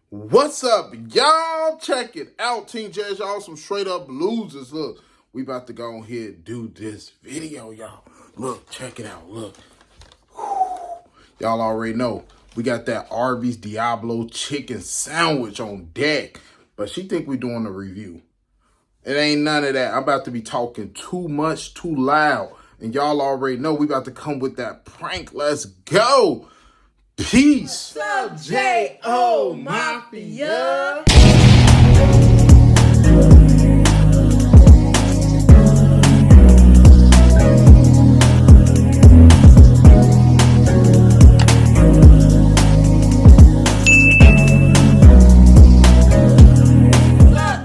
What's up, y'all? Check it out, Team Jazz. Y'all some straight up losers. Look, we about to go ahead and do this video, y'all. Look, check it out. Look. Y'all already know. We got that Arby's Diablo chicken sandwich on deck. But she think we doing a review. It ain't none of that. I'm about to be talking too much, too loud. And y'all already know we about to come with that prank. Let's go. Peace. What's up, J.O. Mafia?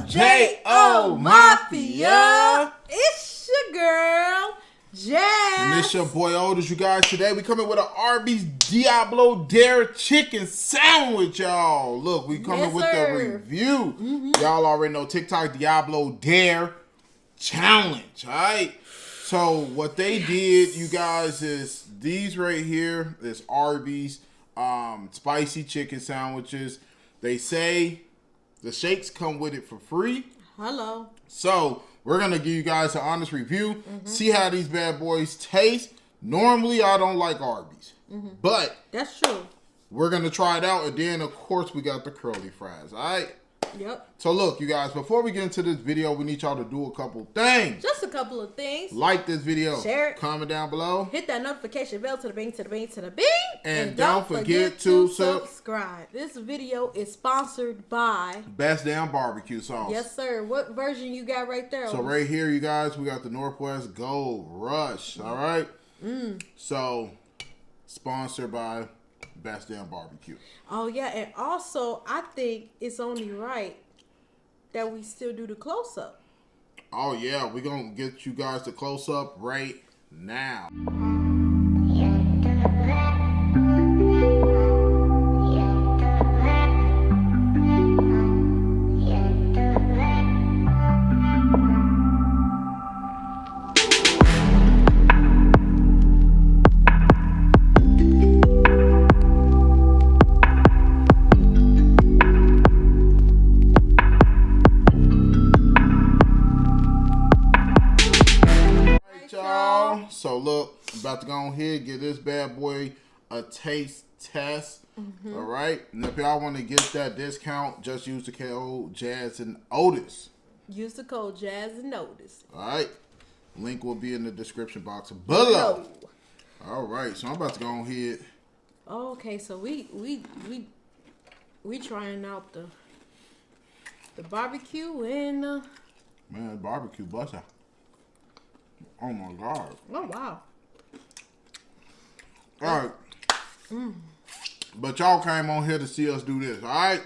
J.O. Mafia? It's your girl, Jazz. And it's your boy Otis, you guys. Today we coming with an Arby's Diablo Dare chicken sandwich, y'all. Look, we coming with the review. Y'all already know TikTok Diablo Dare challenge, all right? So what they did, you guys, is these right here is Arby's spicy chicken sandwiches. They say the shakes come with it for free. Hello. So we're going to give you guys an honest review. See how these bad boys taste. Normally, I don't like Arby's. But that's true. We're going to try it out. And then, of course, we got the curly fries. All right? Yep. So, look, you guys, before we get into this video, we need y'all to do a couple things. Just a couple of things. Like this video. Share it. Comment down below. Hit that notification bell to the bing, to the bing, to the bing. And don't forget to subscribe. This video is sponsored by Best Damn Barbecue Sauce. Yes, sir. What version you got right there? So, right here, you guys, we got the Northwest Gold Rush. All right? So, sponsored by Best Damn Barbecue. Oh, yeah. And also, I think it's only right that we still do the close-up. Oh, yeah. We're going to get you guys the close-up right now. So look, I'm about to go ahead and give this bad boy a taste test. All right. And if y'all want to get that discount, just use the code JazzNOtis. Use the code JazzNOtis. All right. Link will be in the description box below. All right. So I'm about to go ahead. Okay, so we trying out the barbecue and man, barbecue butter. Oh my God. Oh wow. All right. But y'all came on here to see us do this, all right?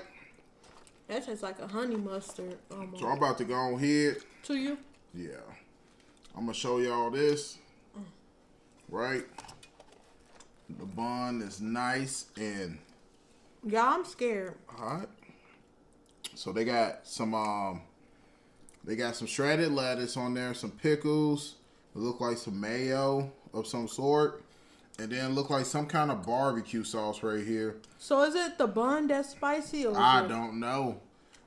That tastes like a honey mustard almost. So I'm about to go on ahead. To you? Yeah. I'm going to show y'all this. Right? The bun is nice and... Y'all, I'm scared. All right. So they got some shredded lettuce on there, some pickles. It look like some mayo of some sort. And then look like some kind of barbecue sauce right here. So is it the bun that's spicy? Or I don't know.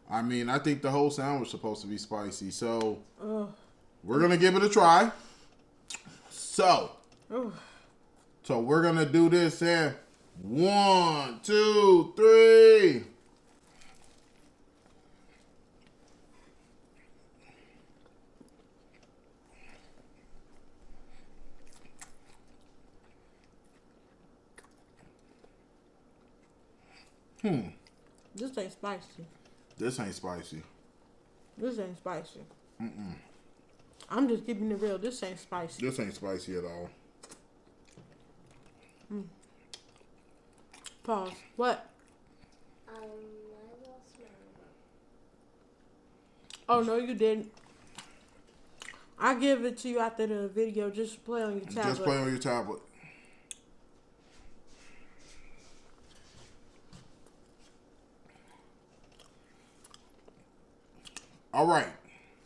I mean, I think the whole sandwich is supposed to be spicy. So we're going to give it a try. So we're going to do this in 1, 2, 3. This ain't spicy. This ain't spicy. This ain't spicy. I'm just keeping it real. This ain't spicy. This ain't spicy at all. Pause. What? I lost my remote. Oh, no, you didn't. I'll give it to you after the video. Just play on your tablet. Just play on your tablet. All right.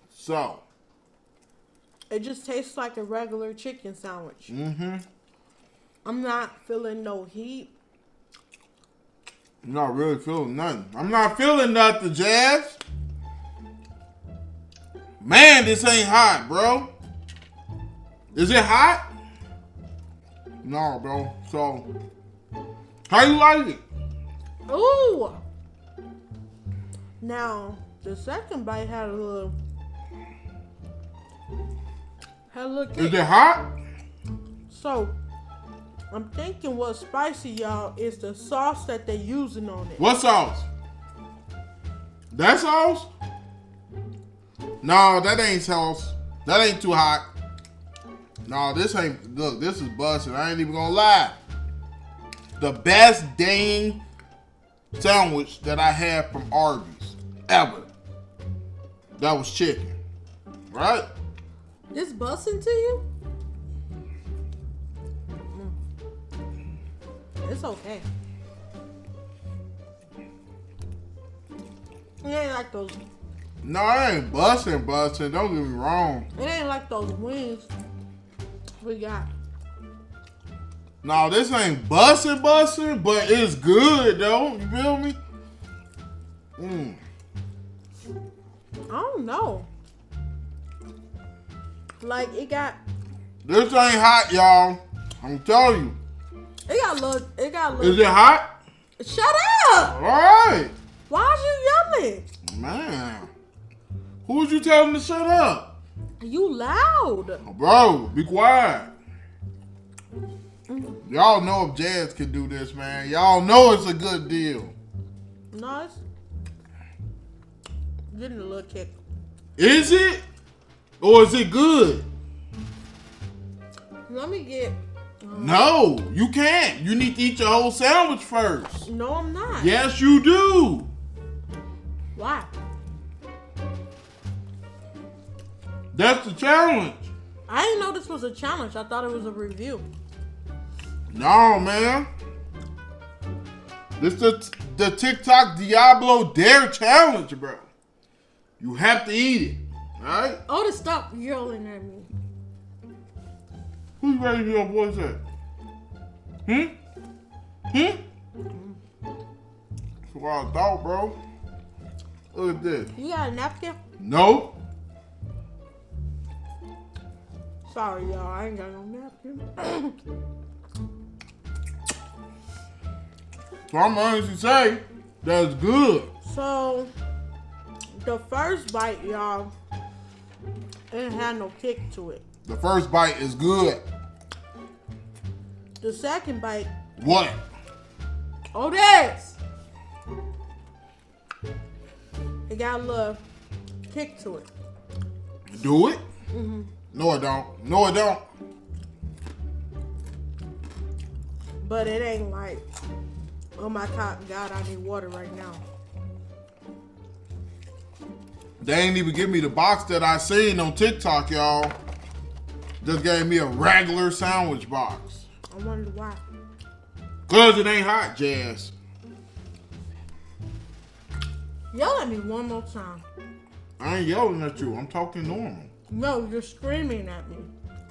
So. It just tastes like a regular chicken sandwich. I'm not feeling no heat. I'm not really feeling nothing. I'm not feeling nothing, Jazz. Man, this ain't hot, bro. Is it hot? No, bro. So, how you like it? Ooh. Now, the second bite had a little kick. Is it hot? So, I'm thinking what's spicy, y'all, is the sauce that they're using on it. What sauce? That sauce? No, that ain't sauce. That ain't too hot. No, this ain't. Look, this is busting. I ain't even gonna lie. The best dang sandwich that I had from Arbys ever. That was chicken. Right? This busting to you? It's okay. It ain't like those. No, it ain't busting. Don't get me wrong. It ain't like those wings we got. No, this ain't busting, but it's good though. You feel me? I don't know. Like it got. This ain't hot, y'all. I'm telling you. It got a little. Is it hot? Shut up! All right. Why are you yelling? Man. Who's you telling to shut up? You loud. Bro, be quiet. Y'all know if Jazz can do this, man. Y'all know it's a good deal. No, it's getting a little kick. Is it? Or is it good? Let me get. No, you can't. You need to eat your whole sandwich first. No, I'm not. Yes, you do. Why? That's the challenge. I didn't know this was a challenge. I thought it was a review. No, man. This the TikTok Diablo Dare Challenge, bro. You have to eat it, all right? Oh, to stop yelling at me. Who's raising your voice at? That's what I thought, bro. Look at this. You got a napkin? No. Sorry, y'all. I ain't got no napkin. So I'm honestly say that's good. So, the first bite, y'all, it didn't have no kick to it. The first bite is good. The second bite, What? oh, this! It got a little kick to it. Do it? No, it don't. No, it don't. But it ain't like, oh my God, I need water right now. They ain't even give me the box that I seen on TikTok, y'all. Just gave me a regular sandwich box. I wonder why. Cause it ain't hot, Jazz. Yell at me one more time. I ain't yelling at you. I'm talking normal. No, you're screaming at me.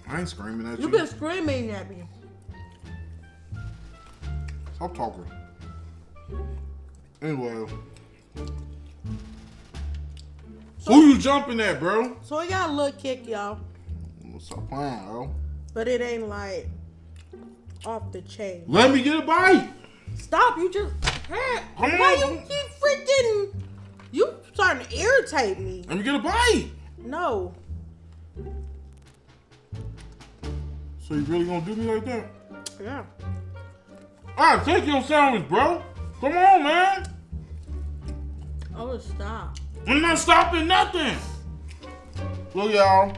I ain't screaming at you. You've been screaming at me. Stop talking. Anyway. Who you jumping at, bro? So it got a little kick, y'all. Stop playing, bro. But it ain't like off the chain. Let me get a bite. Stop, you just. Hey, Come why on. you keep freaking. You starting to irritate me. Let me get a bite. No. So you really gonna do me like that? Yeah. Alright, take your sandwich, bro. Come on, man. Oh, stop. I'm not stopping nothing. Look, y'all.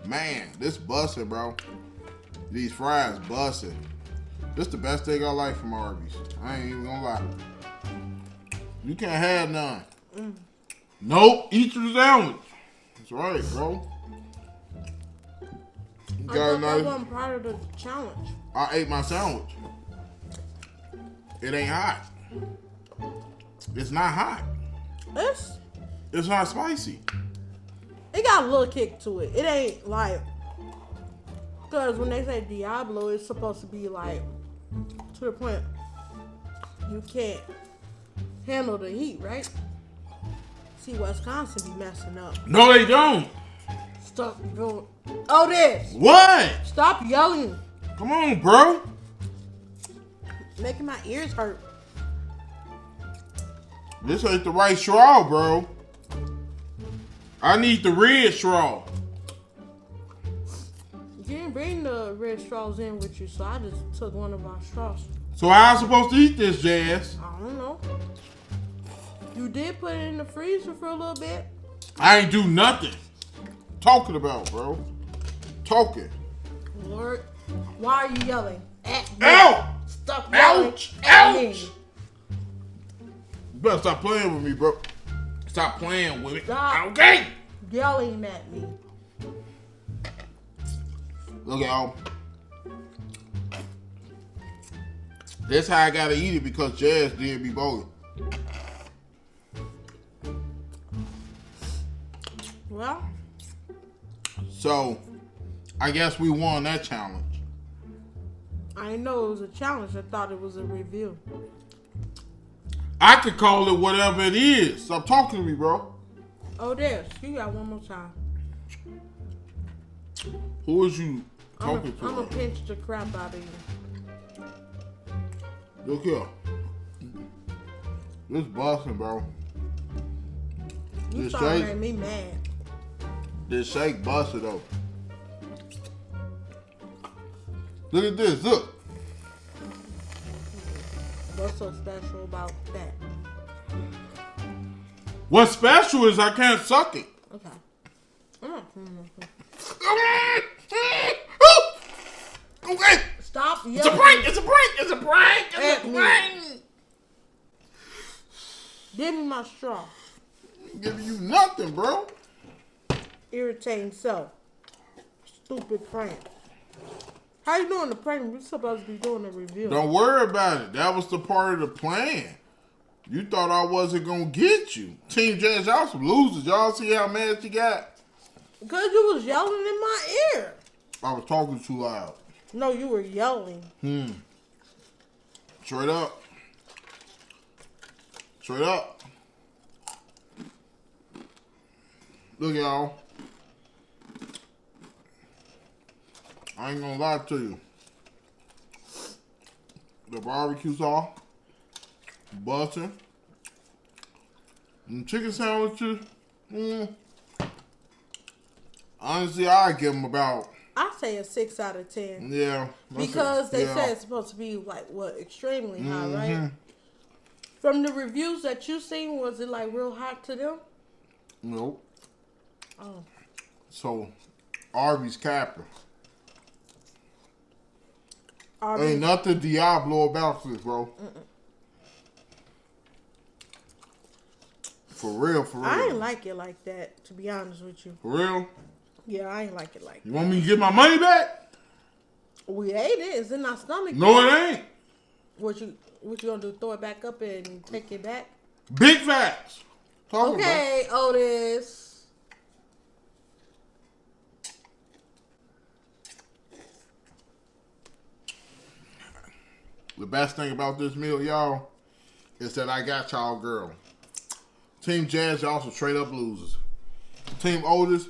Man, this busted, bro. These fries busted. This the best thing I like from Arbys. I ain't even gonna lie. You can't have none. Nope, eat your sandwich. That's right, bro. You I got a thought that nice. wasn't part of the challenge. I ate my sandwich. It ain't hot. It's not hot. It's not spicy. It got a little kick to it. It ain't like, because when they say Diablo, it's supposed to be like to the point You can't handle the heat, right? See, Wisconsin be messing up. No, they don't. Stop doing. Oh, this. What? Stop yelling. Come on, bro. Making my ears hurt. This ain't the right straw, bro. I need the red straw. You didn't bring the red straws in with you, so I just took one of our straws. So how I supposed to eat this, Jazz? I don't know. You did put it in the freezer for a little bit. I ain't do nothing. Talking about, bro. Talking. Lord, why are you yelling at me? Ow! Stop yelling Ouch! at me. Ouch! You better stop playing with me, bro. Stop playing with me. Stop. Okay? Yelling at me. Look, y'all. That's how I gotta eat it because Jazz did me both. Well, So, I guess we won that challenge. I didn't know it was a challenge. I thought it was a review. I could call it whatever it is. Stop talking to me, bro. Oh, there. You got one more time. Who is you I'm talking to? going to pinch the crap out of you. Look here. This busting, bro. You This started shake, making me mad. this shake busted though. Look at this. Look. What's so special about that? What's special is I can't suck it. Okay. Okay. Stop yelling. It's a prank. It's a prank. It's a prank. It's a At me. prank. Give me my straw. Giving you nothing, bro. Irritating self. Stupid prank. How you doing the prank? We're supposed to be doing a review. Don't worry about it. That was the part of the plan. You thought I wasn't gonna get you. Team Jazz, y'all some losers. Y'all see how mad you got? Because you was yelling in my ear. I was talking too loud. No, you were yelling. Straight up. Straight up. Look, y'all. I ain't gonna lie to you. The barbecue sauce, butter, and chicken sandwiches. Honestly, I give them about. I say a 6 out of 10. Yeah. Because they yeah. said it's supposed to be like what, extremely hot, right? From the reviews that you seen, was it like real hot to them? Nope. Oh. So, Arby's capper. Arby. Ain't nothing Diablo about this, bro. For real, for real. I ain't like it like that, to be honest with you. For real? Yeah, I ain't like it like that. You want me to get my money back? We ate it. It's in our stomach. No, it ain't. What you gonna do? Throw it back up and take it back? Big facts. Talking Okay, Otis. The best thing about this meal, y'all, is that I got y'all girl. Team Jazz, y'all some straight up losers. Team Otis,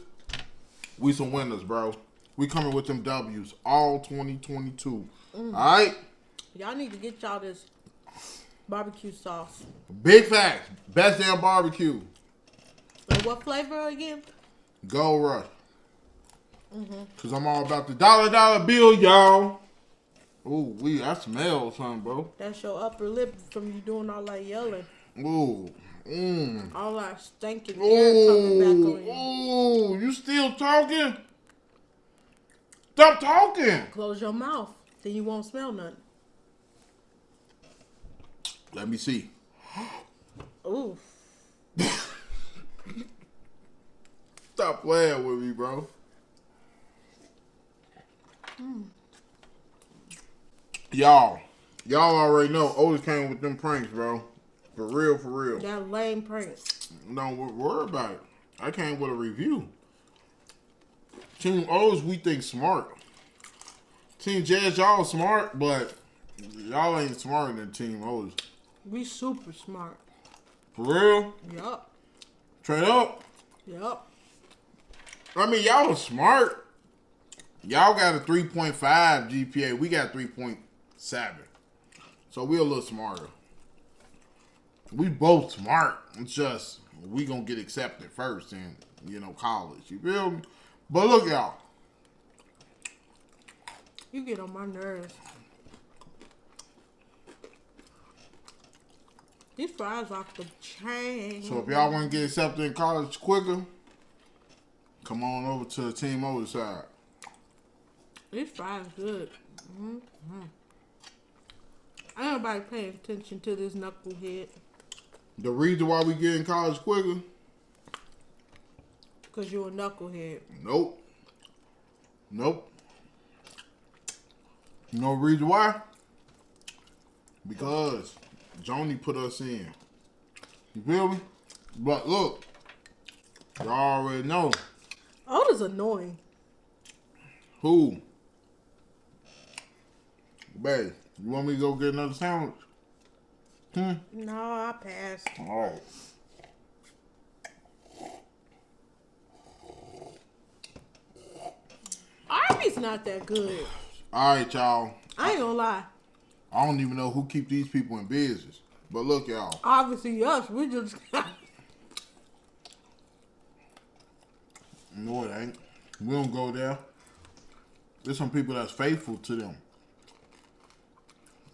we some winners, bro. We coming with them W's all 2022. All right? Y'all need to get y'all this barbecue sauce. Big facts. Best damn barbecue. And what flavor again? Gold Rush. Because I'm all about the dollar bill, y'all. Ooh, I smell something, bro. That's your upper lip from you doing all that yelling. Ooh. All that stinking air coming back on you. Ooh, you still talking? Stop talking. Close your mouth. Then you won't smell nothing. Let me see. Ooh. Stop playing with me, bro. Y'all already know Otis came with them pranks, bro. For real, for real. That lame prank. Don't worry about it. I came with a review. Team O's, we think smart. Team Jazz, y'all smart, but y'all ain't smarter than Team O's. We super smart. For real? Yup. Straight up? Yup. I mean, y'all are smart. Y'all got a 3.5 GPA. We got 3.7. So we a little smarter. We both smart. It's just we gonna get accepted first in, college. You feel me? But look, y'all. You get on my nerves. These fries off the chain. So if y'all want to get accepted in college quicker, come on over to the Team Over side. These fries good. Ain't nobody paying attention to this knucklehead. The reason why we get in college quicker? Because you're a knucklehead. Nope. You know the reason why? Because Joni put us in. You feel me? But look, y'all already know. Oh, that's annoying. Who? Babe, you want me to go get another sandwich? No, I passed. All right. Arby's not that good. All right, y'all. I ain't gonna lie. I don't even know who keep these people in business. But look, y'all. Obviously, us. We just... No, it ain't. We don't go there. There's some people that's faithful to them.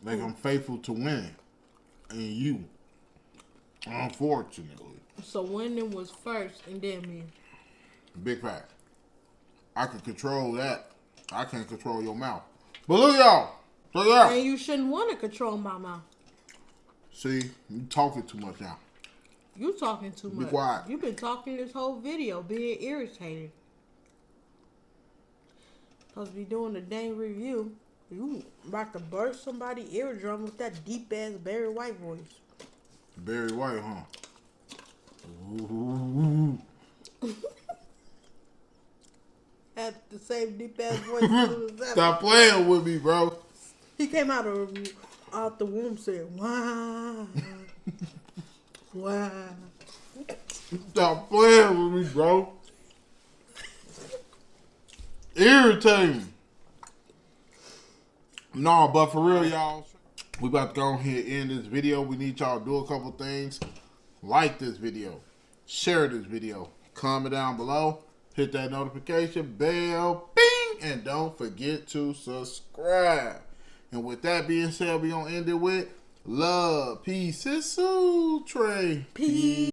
Like, I'm faithful to winning. And you. Unfortunately. So winning was first and then me. Big fact. I can control that. I can't control your mouth. But look, y'all. Look out. And you shouldn't want to control my mouth. See, you talking too much now. You talking too much. Be quiet. You've been talking this whole video, being irritated. Supposed to be doing a dang review. You about to burst somebody's eardrum with that deep ass Barry White voice. Barry White, huh? Ooh. Had the same deep ass voice as that. Stop playing with me, bro. He came out the womb saying, "Wow, wow." Stop playing with me, bro. Irritating. No, but for real, y'all, we about to go ahead and end this video. We need y'all to do a couple things. Like this video. Share this video. Comment down below. Hit that notification bell. Bing! And don't forget to subscribe. And with that being said, we going to end it with love, peace, and soul train. Peace.